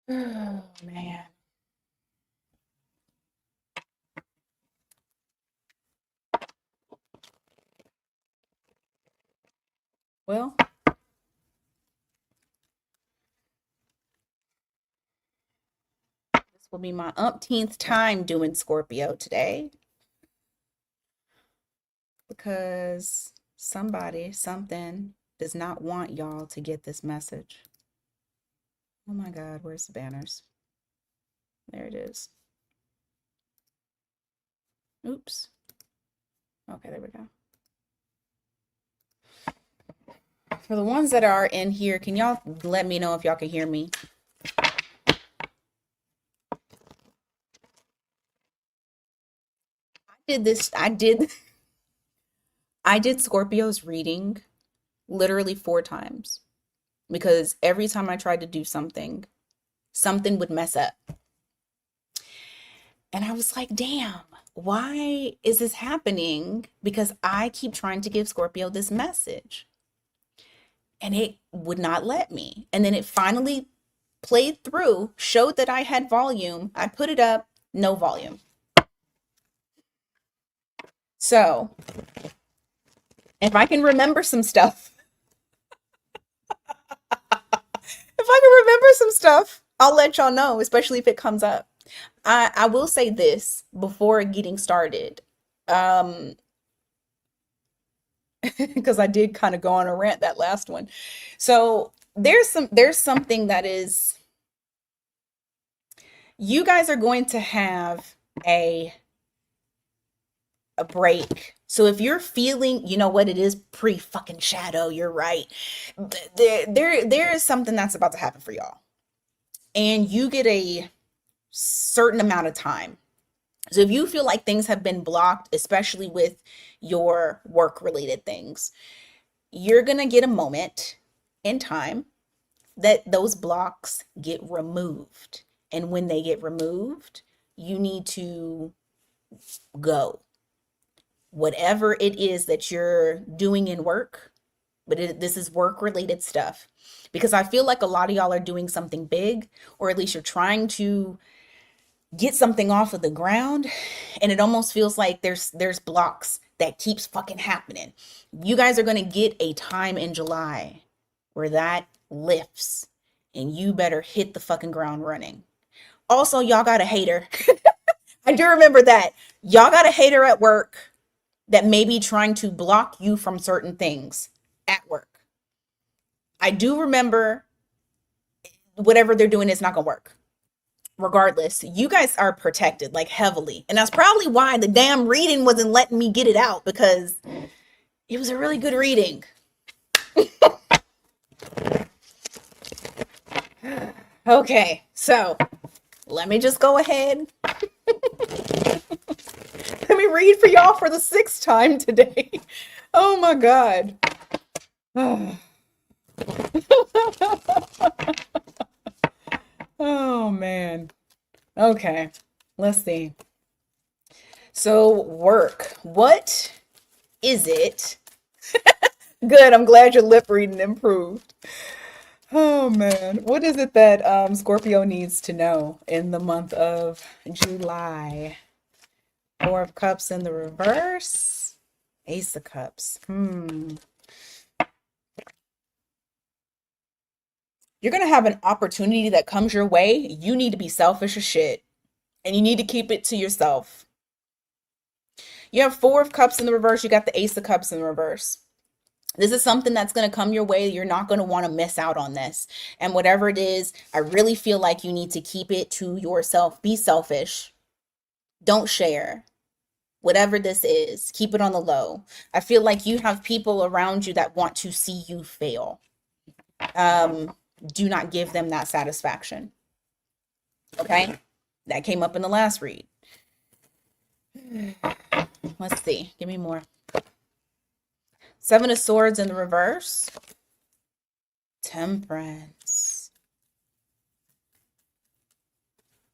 Oh, man. Well, this will be my umpteenth time doing Scorpio today because somebody, something does not want y'all to get this message. Oh my God, where's the banners? There it is. Oops. Okay, there we go. For the ones that are in here, can y'all let me know if y'all can hear me? Did this, I did Scorpio's reading literally 4 times because every time I tried to do something, something would mess up. And I was like, damn, why is this happening? Because I keep trying to give Scorpio this message and it would not let me. And then it finally played through, showed that I had volume. I put it up, no volume. So if I can remember some stuff, if I can remember some stuff, I'll let y'all know, especially if it comes up. I will say this before getting started. Um, because I did kind of go on a rant that last one. So there's something that is you guys are going to have a a break. So if you're feeling, you know what it is, pre fucking shadow, you're right. There is something that's about to happen for y'all. And you get a certain amount of time. So if you feel like things have been blocked, especially with your work related things, you're going to get a moment in time that those blocks get removed. And when they get removed, you need to go. Whatever it is that you're doing in work, but this is work related stuff. Because I feel like a lot of y'all are doing something big, or at least you're trying to get something off of the ground, and it almost feels like there's blocks that keeps fucking happening. You guys are going to get a time in July where that lifts and you better hit the fucking ground running. Also, y'all got a hater. I do remember that. Y'all got a hater at work that may be trying to block you from certain things at work. I do remember whatever they're doing is not going to work. Regardless, you guys are protected like heavily. And that's probably why the damn reading wasn't letting me get it out because it was a really good reading. Okay, so let me just go ahead. Let me read for y'all for the 6th time today. Oh my God. Oh man. Okay, let's see. So, work. What is it? Good. I'm glad your lip reading improved. Oh man. What is it that Scorpio needs to know in the month of July? 4 of Cups in the reverse. Ace of Cups. You're gonna have an opportunity that comes your way. You need to be selfish as shit. And you need to keep it to yourself. You have 4 of Cups in the reverse. You got the Ace of Cups in the reverse. This is something that's going to come your way. You're not going to want to miss out on this. And whatever it is, I really feel like you need to keep it to yourself. Be selfish. Don't share. Whatever this is, keep it on the low. I feel like you have people around you that want to see you fail. Do not give them that satisfaction. Okay? That came up in the last read. Let's see. Give me more. 7 of Swords in the reverse. Temperance.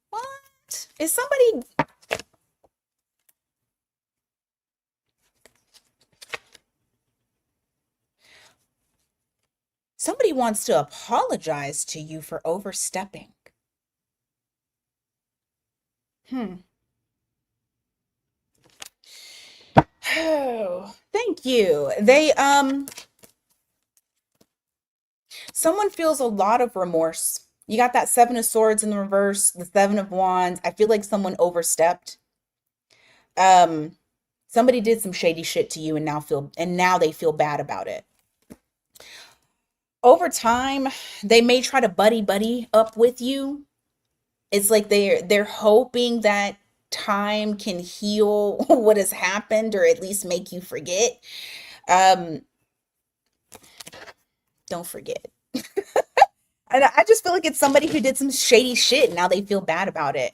What? Is somebody... Somebody wants to apologize to you for overstepping. Hmm. Oh, thank you. Someone feels a lot of remorse. You got that Seven of Swords in the reverse, the Seven of Wands. I feel like someone overstepped. Um, Somebody did some shady shit to you and now they feel bad about it. Over time, they may try to buddy up with you. It's like they're hoping that time can heal what has happened or at least make you forget. Um, don't forget. And I just feel like it's somebody who did some shady shit and now they feel bad about it.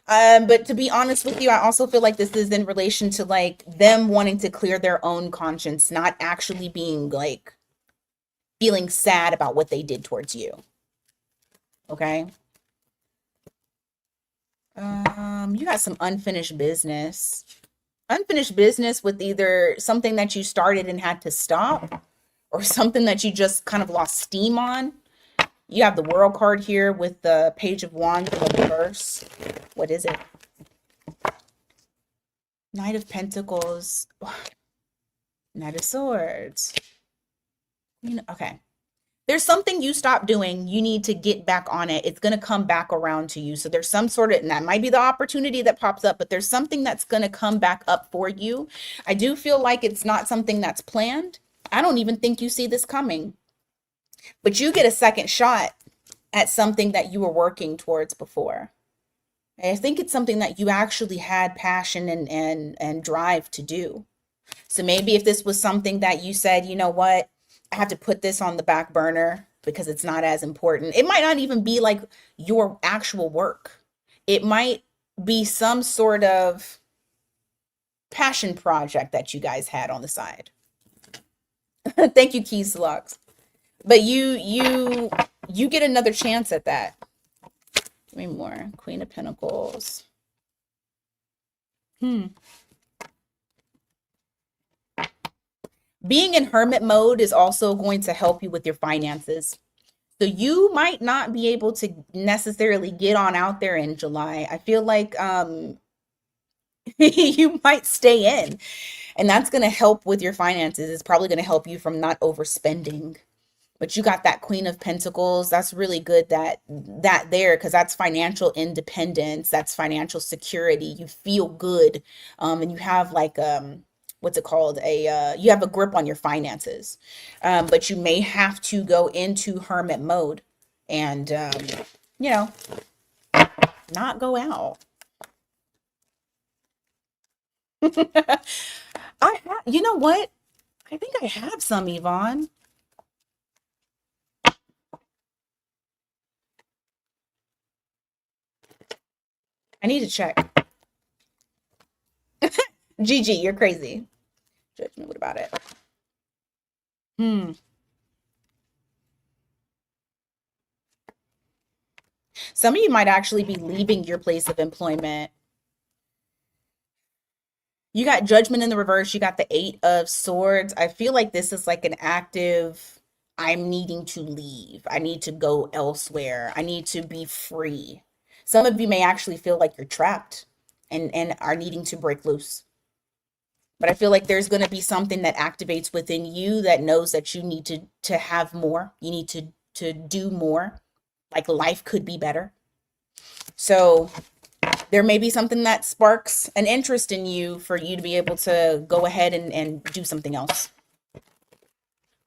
But to be honest with you, I also feel like this is in relation to like them wanting to clear their own conscience, not actually being like feeling sad about what they did towards you. Okay. You got some unfinished business. Unfinished business with either something that you started and had to stop or something that you just kind of lost steam on. You have the World card here with the Page of Wands in the reverse. What is it? Knight of Pentacles. Knight of Swords. Okay. There's something you stopped doing. You need to get back on it. It's going to come back around to you. So there's some sort of, and that might be the opportunity that pops up, but there's something that's going to come back up for you. I do feel like it's not something that's planned. I don't even think you see this coming, but you get a second shot at something that you were working towards before. I think it's something that you actually had passion and drive to do. So maybe if this was something that you said, you know what, I have to put this on the back burner because it's not as important. It might not even be like your actual work. It might be some sort of passion project that you guys had on the side. Thank you, Keys Lux. But you get another chance at that. Give me more. Queen of Pentacles. Being in hermit mode is also going to help you with your finances. So you might not be able to necessarily get on out there in July. I feel like you might stay in, and that's going to help with your finances. It's probably going to help you from not overspending. But you got that Queen of Pentacles. That's really good that there because that's financial independence. That's financial security. You feel good, and you have like what's it called? You have a grip on your finances, but you may have to go into hermit mode and you know not go out. You know what? I think I have some, Yvonne. I need to check. Gigi, you're crazy. Judgment, what about it? Hmm. Some of you might actually be leaving your place of employment. You got Judgment in the reverse. You got the Eight of Swords. I feel like this is like an active, I'm needing to leave. I need to go elsewhere. I need to be free. Some of you may actually feel like you're trapped and are needing to break loose. But I feel like there's going to be something that activates within you that knows that you need to have more. You need to do more. Like life could be better. So there may be something that sparks an interest in you for you to be able to go ahead and do something else.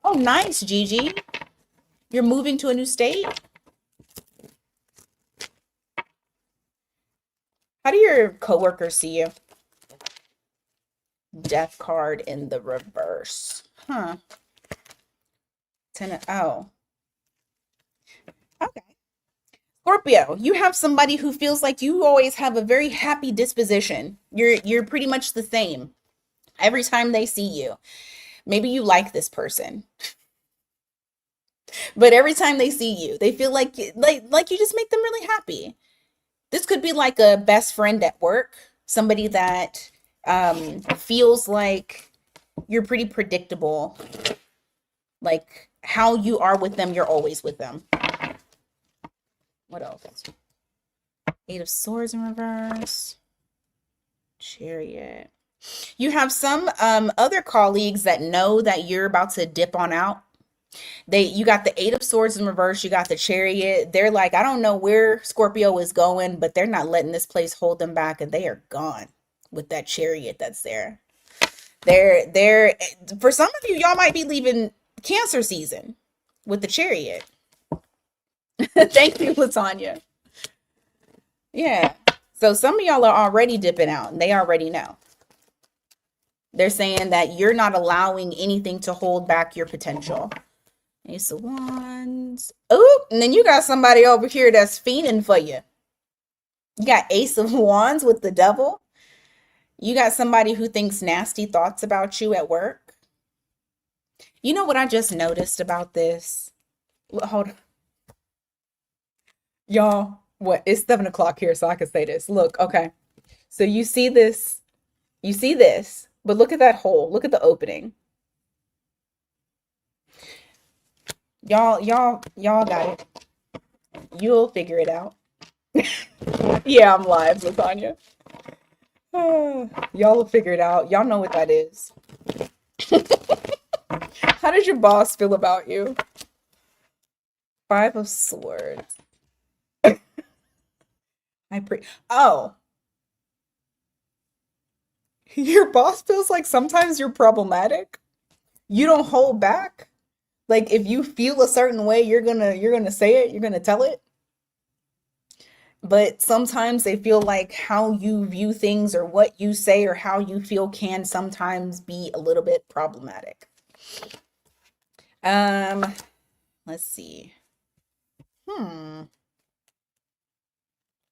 Oh, nice, Gigi. You're moving to a new state? How do your coworkers see you? Death card in the reverse. Huh. Oh. Okay. Scorpio, you have somebody who feels like you always have a very happy disposition. You're pretty much the same every time they see you. Maybe you like this person, but every time they see you, they feel like you just make them really happy. This could be like a best friend at work, somebody that feels like you're pretty predictable. Like how you are with them, you're always with them. What else? Eight of Swords in reverse. Chariot. You have some other colleagues that know that you're about to dip on out. You got the Eight of Swords in reverse, you got the Chariot. They're like, I don't know where Scorpio is going, but they're not letting this place hold them back, and they are gone with that Chariot that's there. They're for some of you, y'all might be leaving Cancer season with the Chariot. Thank you, Latanya. Yeah. So some of y'all are already dipping out and they already know. They're saying that you're not allowing anything to hold back your potential. Ace of Wands. Oh, and then you got somebody over here that's fiending for you. You got Ace of Wands with the Devil. You got somebody who thinks nasty thoughts about you at work. You know what I just noticed about this? Hold on. Y'all, what? It's 7 o'clock here, so I can say this. Look, okay. So you see this, but look at that hole. Look at the opening. Y'all got it. You'll figure it out. Yeah, I'm live, Latanya. Y'all will figure it out. Y'all know what that is. How does your boss feel about you? Five of Swords. Oh. Your boss feels like sometimes you're problematic. You don't hold back. Like if you feel a certain way, you're gonna say it, you're gonna tell it. But sometimes they feel like how you view things or what you say or how you feel can sometimes be a little bit problematic. Let's see.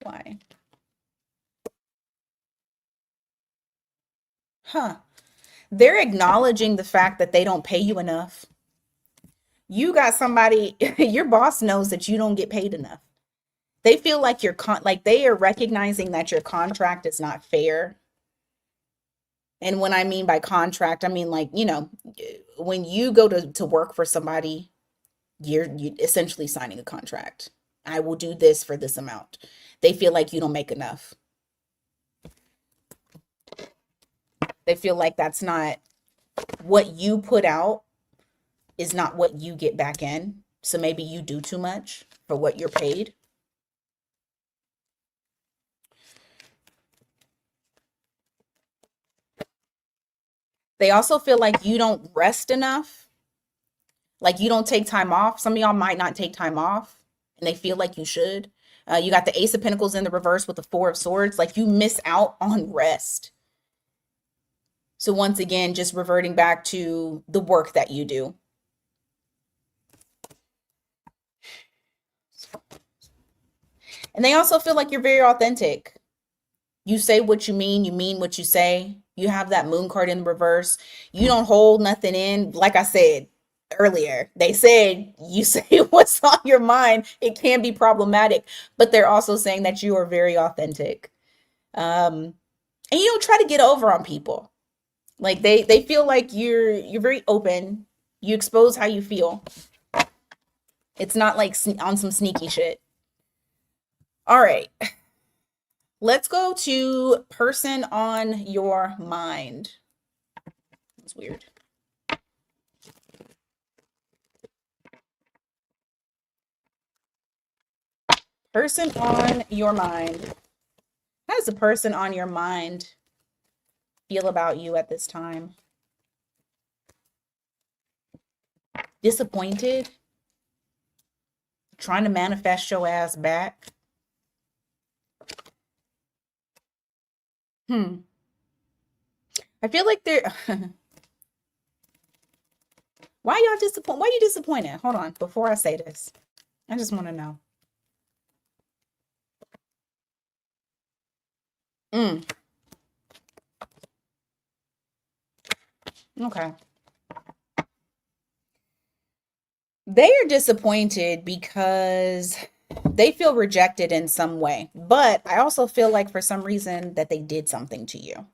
Why? Huh. They're acknowledging the fact that they don't pay you enough. You got somebody, your boss knows that you don't get paid enough. They feel like like they are recognizing that your contract is not fair. And when I mean by contract, I mean like, when you go to work for somebody, you essentially signing a contract. I will do this for this amount. They feel like you don't make enough. They feel like that's not what you put out is not what you get back in. So maybe you do too much for what you're paid. They also feel like you don't rest enough. Like you don't take time off. Some of y'all might not take time off and they feel like you should. You got the Ace of Pentacles in the reverse with the Four of Swords. Like you miss out on rest. So once again, just reverting back to the work that you do. And they also feel like you're very authentic. You say what you mean what you say. You have that Moon card in reverse. You don't hold nothing in. Like I said earlier, they said you say what's on your mind. It can be problematic, but they're also saying that you are very authentic. And you don't try to get over on people. Like they feel like you're very open. You expose how you feel. It's not like on some sneaky shit. All right. Let's go to person on your mind. That's weird. Person on your mind. How does the person on your mind feel about you at this time? Disappointed? Trying to manifest your ass back? I feel like they're why y'all disappointed? Why are you disappointed? Hold on, before I say this. I just want to know. Okay. They are disappointed because they feel rejected in some way. But I also feel like for some reason that they did something to you.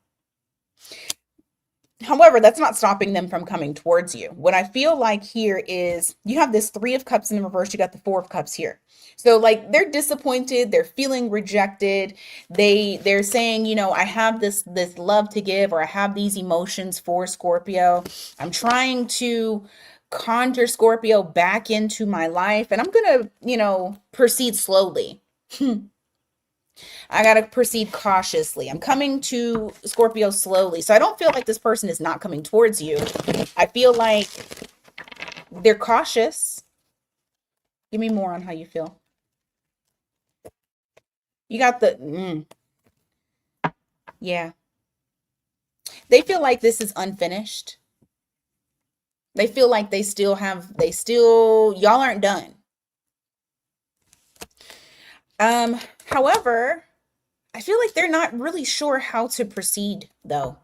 However, that's not stopping them from coming towards you. What I feel like here is you have this Three of Cups in the reverse, you got the Four of Cups here. So like they're disappointed, they're feeling rejected. They're saying, I have this love to give, or I have these emotions for Scorpio. I'm trying to conjure Scorpio back into my life, and I'm going to, proceed slowly. I got to proceed cautiously. I'm coming to Scorpio slowly. So I don't feel like this person is not coming towards you. I feel like they're cautious. Give me more on how you feel. You got yeah. They feel like this is unfinished. They feel like y'all aren't done. However, I feel like they're not really sure how to proceed though.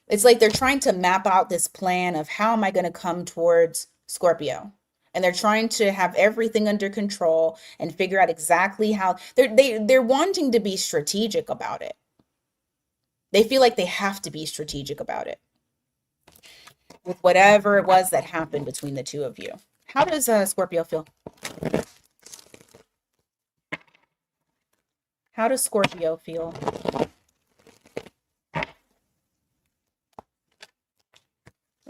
It's like they're trying to map out this plan of how am I going to come towards Scorpio? And they're trying to have everything under control and figure out exactly how they're wanting to be strategic about it. They feel like they have to be strategic about it with whatever it was that happened between the two of you. How does Scorpio feel? How does Scorpio feel?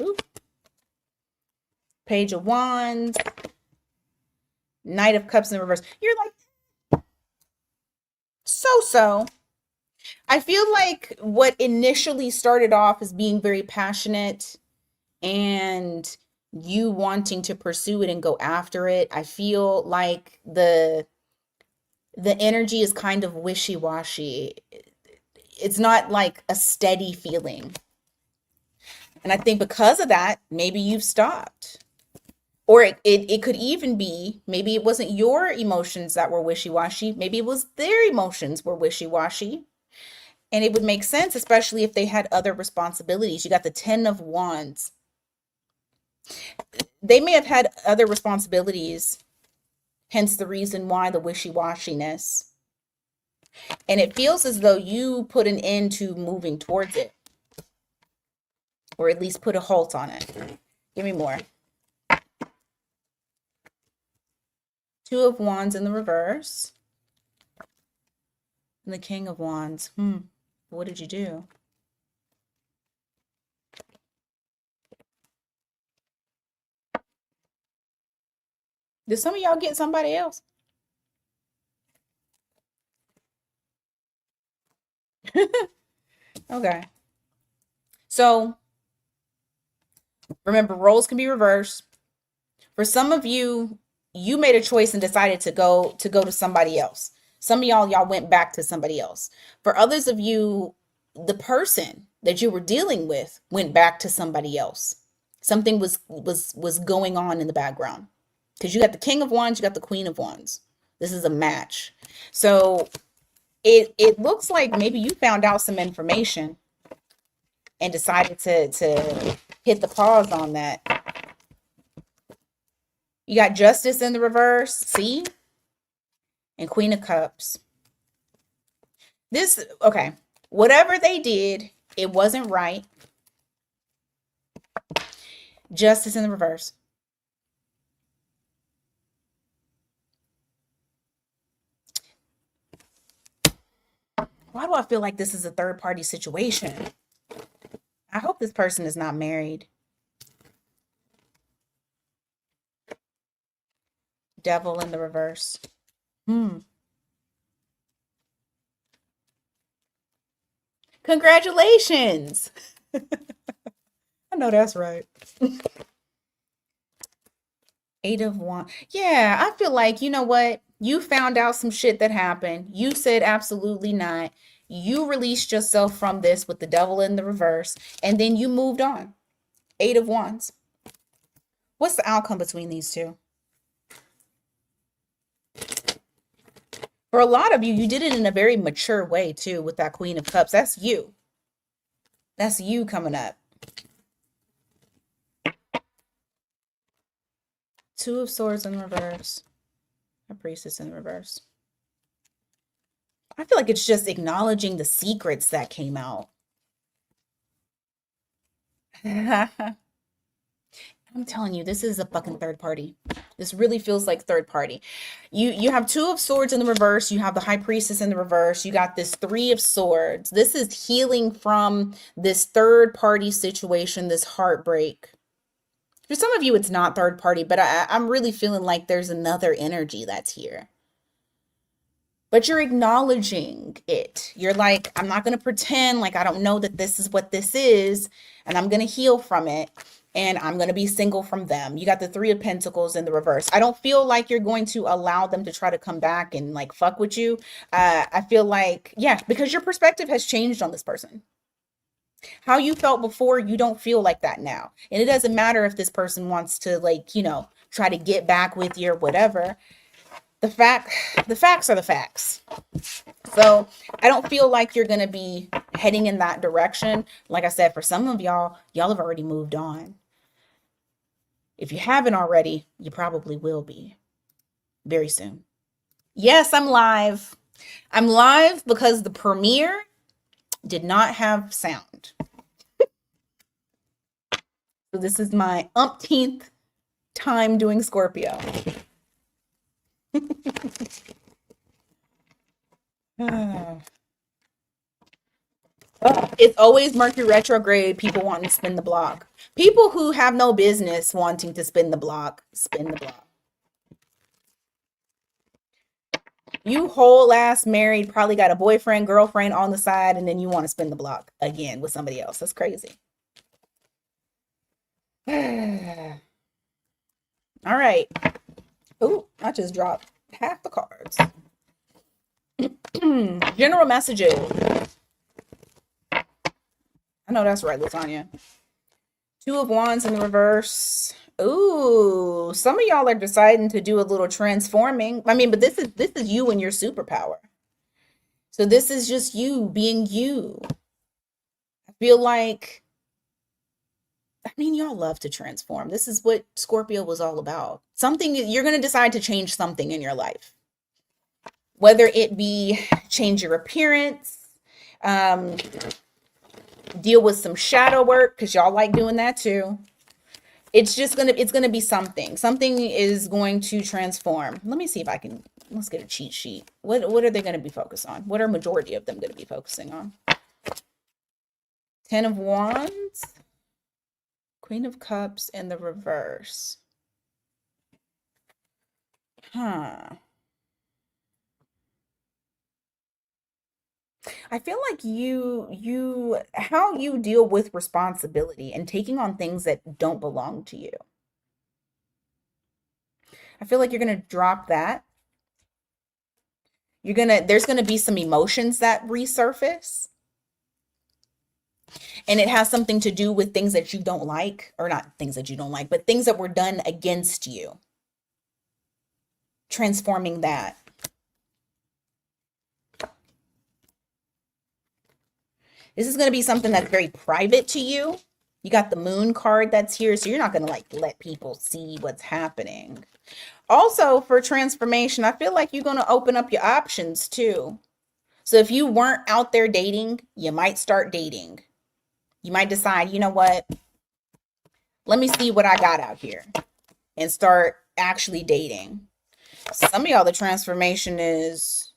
Ooh. Page of Wands, Knight of Cups in reverse. You're like, so. I feel like what initially started off as being very passionate and you wanting to pursue it and go after it, I feel like the energy is kind of wishy-washy. It's not like a steady feeling. And I think because of that, maybe you've stopped. Or it could even be, maybe it wasn't your emotions that were wishy-washy. Maybe it was their emotions were wishy-washy. And it would make sense, especially if they had other responsibilities. You got the Ten of Wands. They may have had other responsibilities, hence the reason why the wishy-washiness. And it feels as though you put an end to moving towards it, or at least put a halt on it. Give me more. Two of Wands in the reverse. And the King of Wands. What did you do? Did some of y'all get somebody else? Okay. So remember, roles can be reversed. For some of you, you made a choice and decided to go to somebody else. Some of y'all went back to somebody else. For others of you, the person that you were dealing with went back to somebody else. Something was going on in the background. Because you got the King of Wands, you got the Queen of Wands. This is a match. So it looks like maybe you found out some information and decided to hit the pause on that. You got Justice in the reverse, see? And Queen of Cups. Okay, whatever they did, it wasn't right. Justice in the reverse. Why do I feel like this is a third party situation? I hope this person is not married. Devil in the reverse. Congratulations. I know that's right. Eight of Wands. Yeah, I feel like, you know what? You found out some shit that happened. You said absolutely not. You released yourself from this with the devil in the reverse, and then you moved on. Eight of Wands. What's the outcome between these two? For a lot of you, you did it in a very mature way too with that Queen of Cups. That's you. That's you coming up. Two of Swords in reverse. A Priestess in reverse. I feel like it's just acknowledging the secrets that came out. I'm telling you, this is a fucking third party. This really feels like third party. You have two of swords in the reverse. You have the high priestess in the reverse. You got this three of swords. This is healing from this third party situation, this heartbreak. For some of you, it's not third party, but I'm really feeling like there's another energy that's here. But you're acknowledging it. You're like, I'm not going to pretend like I don't know that this is what this is, and I'm going to heal from it, and I'm going to be single from them. You got the three of pentacles in the reverse. I don't feel like you're going to allow them to try to come back and like fuck with you. I feel like, yeah, because your perspective has changed on this person. How you felt before, you don't feel like that now. And it doesn't matter if this person wants to, like, try to get back with you or whatever. The facts are the facts. So I don't feel like you're going to be heading in that direction. Like I said, for some of y'all have already moved on. If you haven't already, you probably will be very soon. Yes, I'm live. I'm live because the premiere did not have sound. So this is my umpteenth time doing Scorpio. It's always Mercury retrograde, people wanting to spin the block. People who have no business wanting to spin the block, spin the block. You whole ass married, probably got a boyfriend, girlfriend on the side, and then you want to spin the block again with somebody else. That's crazy. All right. Oh, I just dropped half the cards. General messages. I know that's right, Lasagna. Two of Wands in the reverse. Ooh, some of y'all are deciding to do a little transforming. I mean, but this is you and your superpower. So this is just you being you. I feel like, I mean, y'all love to transform. This is what Scorpio was all about. Something, you're going to decide to change something in your life. Whether it be change your appearance, deal with some shadow work, because y'all like doing that too. It's gonna be something. Something is going to transform. Let me see if I can, let's get a cheat sheet. What are they going to be focused on? What are majority of them going to be focusing on? 10 of Wands, Queen of Cups in the reverse. I feel like how you deal with responsibility and taking on things that don't belong to you. I feel like you're going to drop that. There's going to be some emotions that resurface. And it has something to do with things that you don't like, or not things that you don't like, but things that were done against you. Transforming that. This is going to be something that's very private to you. You got the Moon card that's here, so you're not going to like let people see what's happening. Also, for transformation, I feel like you're going to open up your options too. So if you weren't out there dating, you might start dating. You might decide, you know what? Let me see what I got out here and start actually dating. Some of y'all, the transformation is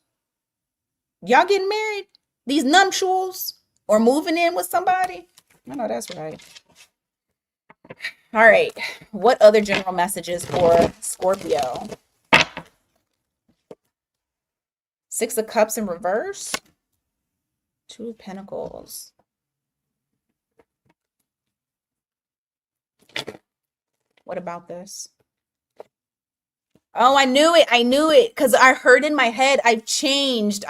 y'all getting married, these nuptials, or moving in with somebody. I know that's right. All right. What other general messages for Scorpio? 6 of Cups in reverse. 2 of Pentacles. What about this? Oh, I knew it. I knew it. Because I heard in my head, I've changed.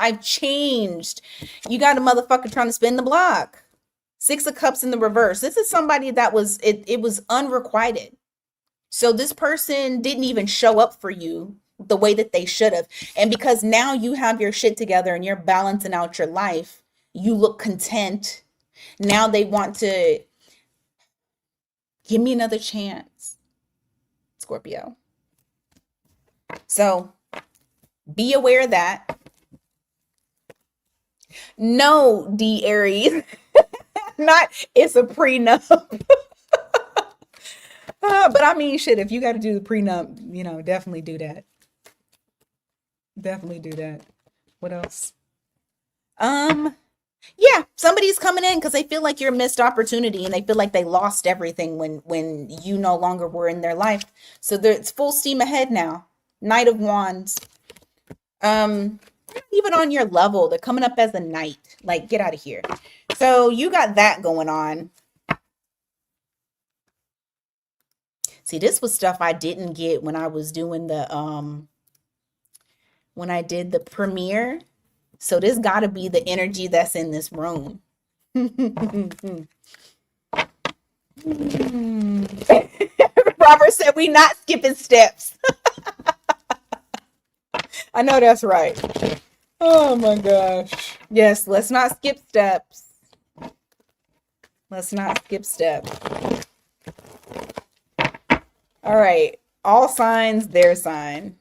You got a motherfucker trying to spin the block. 6 of Cups in the reverse. This is somebody that was, it was unrequited. So this person didn't even show up for you the way that they should have. And because now you have your shit together and you're balancing out your life, you look content. Now they want to give me another chance, Scorpio. So be aware of that. No, D Aries. Not it's a prenup. But I mean, shit, if you got to do the prenup, definitely do that. Definitely do that. What else? Um, yeah, somebody's coming in because they feel like you're a missed opportunity and they feel like they lost everything when you no longer were in their life. So it's full steam ahead now. Knight of Wands. Um, even on your level, they're coming up as a knight. Like, get out of here. So you got that going on. See, this was stuff I didn't get when I was doing when I did the premiere. So this got to be the energy that's in this room. Robert said we not skipping steps. I know that's right. Oh my gosh. Yes, let's not skip steps. Let's not skip steps. All right. All signs, their sign.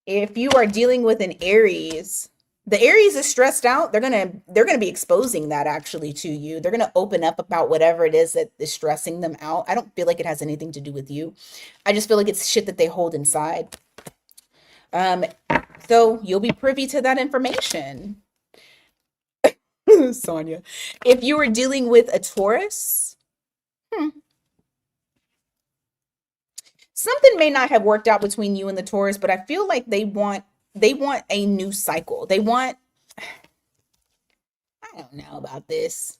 If you are dealing with an Aries, the Aries is stressed out. They're gonna be exposing that actually to you. They're gonna open up about whatever it is that is stressing them out. I don't feel like it has anything to do with you. I just feel like it's shit that they hold inside. Um, so you'll be privy to that information. Sonia. If you were dealing with a Taurus, hmm, something may not have worked out between you and the Taurus, but I feel like they want a new cycle. I don't know about this.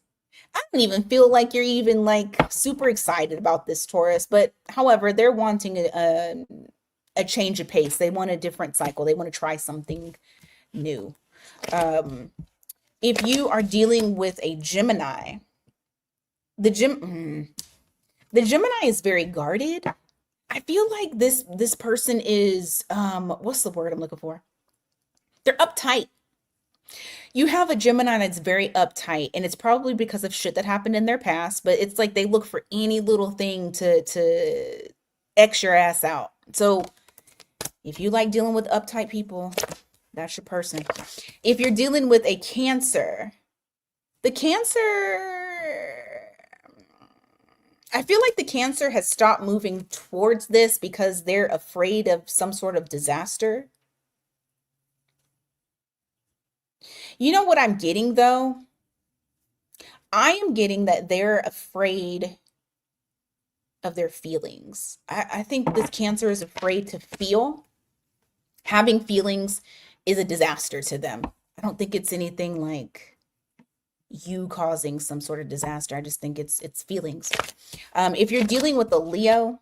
I don't even feel like you're even like super excited about this Taurus, but however, they're wanting a change of pace. They want a different cycle. They want to try something new. Um, if you are dealing with a Gemini, the the Gemini is very guarded. I feel like this person is what's the word I'm looking for? They're uptight. You have a Gemini that's very uptight, and it's probably because of shit that happened in their past, but it's like they look for any little thing to X your ass out. So if you like dealing with uptight people, that's your person. If you're dealing with a Cancer, the Cancer, I feel like the Cancer has stopped moving towards this because they're afraid of some sort of disaster. You know what I'm getting though? I am getting that they're afraid of their feelings. I think this Cancer is afraid to feel. Having feelings is a disaster to them. I don't think it's anything like you causing some sort of disaster. I just think it's feelings. If you're dealing with a Leo,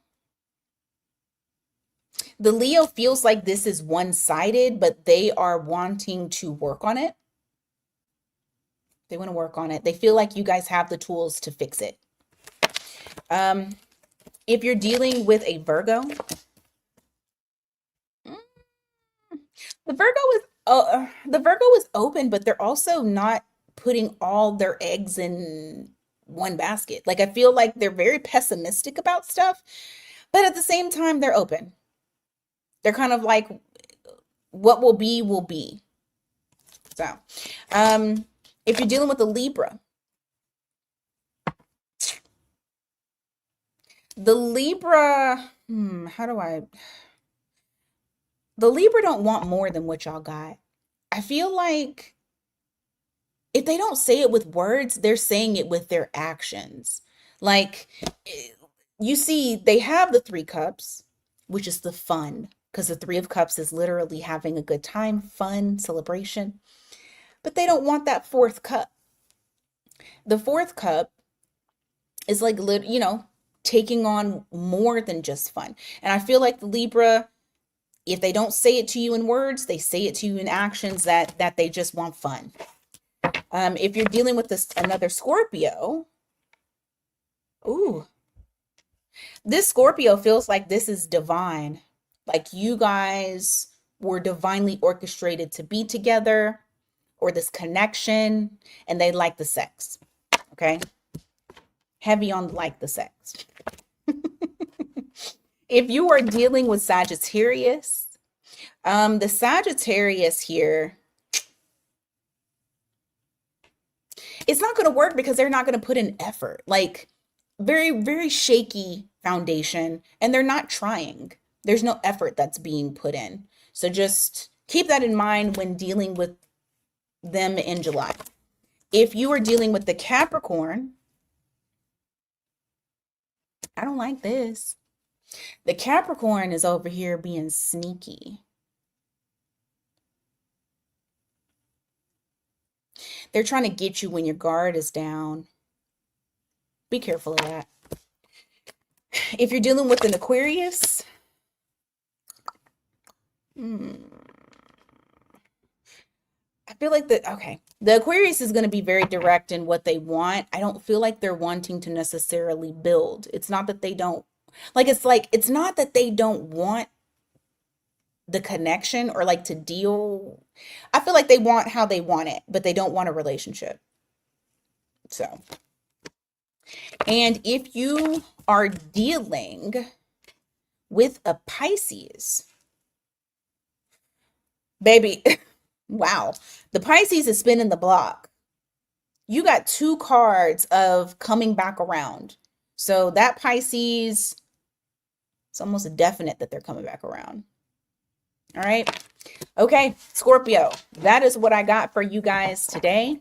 the Leo feels like this is one-sided, but they are wanting to work on it. They want to work on it. They feel like you guys have the tools to fix it. Um, if you're dealing with a Virgo, mm, the Virgo is open, but they're also not putting all their eggs in one basket. Like I feel like they're very pessimistic about stuff, but at the same time they're open. They're kind of like what will be will be. So, um, if you're dealing with a Libra, the Libra, how do I? The Libra don't want more than what y'all got. I feel like if they don't say it with words, they're saying it with their actions. Like, you see, they have the Three Cups, which is the fun, because the Three of Cups is literally having a good time, fun, celebration. But they don't want that fourth cup. The fourth cup is like, taking on more than just fun. And I feel like the Libra, if they don't say it to you in words, they say it to you in actions that they just want fun. If you're dealing with another Scorpio, ooh, this Scorpio feels like this is divine. Like you guys were divinely orchestrated to be together or this connection, and they like the sex. Okay. Heavy on like the sex. If you are dealing with Sagittarius, the Sagittarius here, It's not going to work because they're not going to put in effort. Like, very, very shaky foundation, and they're not trying. There's no effort that's being put in. So just keep that in mind when dealing with them in July. If you are dealing with the Capricorn, I don't like this. The Capricorn is over here being sneaky. They're trying to get you when your guard is down. Be careful of that. If you're dealing with an Aquarius, I feel like the Aquarius is going to be very direct in what they want. I don't feel like they're wanting to necessarily build. It's not that they don't it's not that they don't want the connection or like to deal. I feel like they want how they want it, but they don't want a relationship. So, and if you are dealing with a Pisces, baby, wow, the Pisces is spinning the block. You got two cards of coming back around. So that Pisces, it's almost a definite that they're coming back around. All right. Okay, Scorpio, that is what I got for you guys today.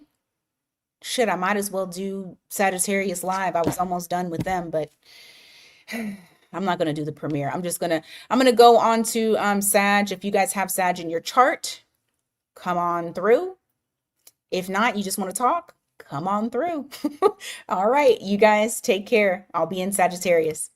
Shit, I might as well do Sagittarius live. I was almost done with them, but I'm not going to do the premiere. I'm going to go on to Sag. If you guys have Sag in your chart, come on through. If not, you just want to talk, come on through. All right, you guys take care. I'll be in Sagittarius.